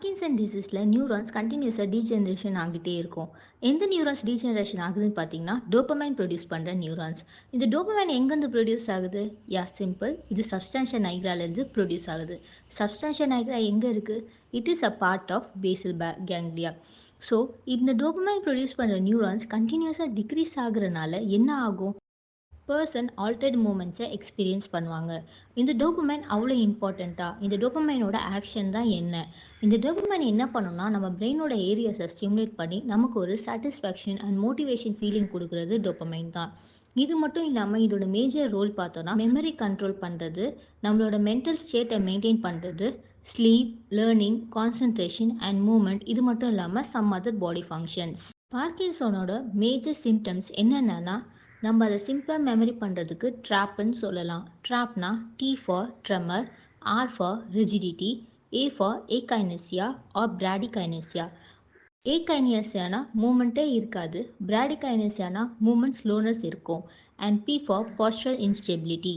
Parkinson டிசீஸில் neurons கண்டினியூஸாக degeneration ஆகிட்டே இருக்கும். எந்த நியூரான்ஸ் டீஜெனரேஷன் ஆகுதுன்னு பார்த்தீங்கன்னா டோபமைன் ப்ரொடியூஸ் பண்ணுற நியூரான்ஸ். இந்த டோபமைன் எங்கேருந்து ப்ரொடியூஸ் ஆகுது? யா சிம்பிள், இது சப்ஸ்டான்ஷியா நைக்ராலேருந்து ப்ரொடியூஸ் ஆகுது. சப்ஸ்டான்ஷியா நைக்ரா எங்கே இருக்குது? It is a part of basal ganglia. So இந்த டோபமைன் ப்ரொடியூஸ் பண்ணுற நியூரான்ஸ் கண்டினியூஸாக டிக்ரீஸ் ஆகுறனால என்ன ஆகும்? பர்சன் ஆல்டர்ட் மூமெண்ட்ஸை எக்ஸ்பீரியன்ஸ் பண்ணுவாங்க. இந்த டோபமைன் அவ்வளோ இம்பார்ட்டண்ட்டா? இந்த டோபமைனோட ஆக்ஷன் தான் என்ன? இந்த டோபமைன் என்ன பண்ணும்னா நம்ம பிரெயினோட ஏரியாஸை ஸ்டிமுலேட் பண்ணி நமக்கு ஒரு சாட்டிஸ்ஃபேக்ஷன் அண்ட் மோட்டிவேஷன் ஃபீலிங் கொடுக்கறது டோபமைன் தான். இது மட்டும் இல்லாமல் இதோட மேஜர் ரோல் பார்த்தோன்னா மெமரி கண்ட்ரோல் பண்ணுறது, நம்மளோட மென்டல் ஸ்டேட்டை மெயின்டைன் பண்ணுறது, sleep, learning, concentration and movement, இது மட்டும் இல்லாமல் சம் அதர் பாடி ஃபங்க்ஷன்ஸ். பார்க்கின்சனோட மேஜர் சிம்டம்ஸ் என்னென்னா நம்ம அதை சிம்பிளாக மெமரி பண்ணுறதுக்கு ட்ராப்னு சொல்லலாம். ட்ராப்னா T for tremor, R for rigidity, A for akinesia or bradykinesia. ஏகைனசியானா மூமெண்ட்டே இருக்காது, பிராடிகைனசியானா மூமெண்ட் ஸ்லோனஸ் இருக்கும், அண்ட் பி ஃபார் பாஸ்டரல் இன்ஸ்டெபிலிட்டி.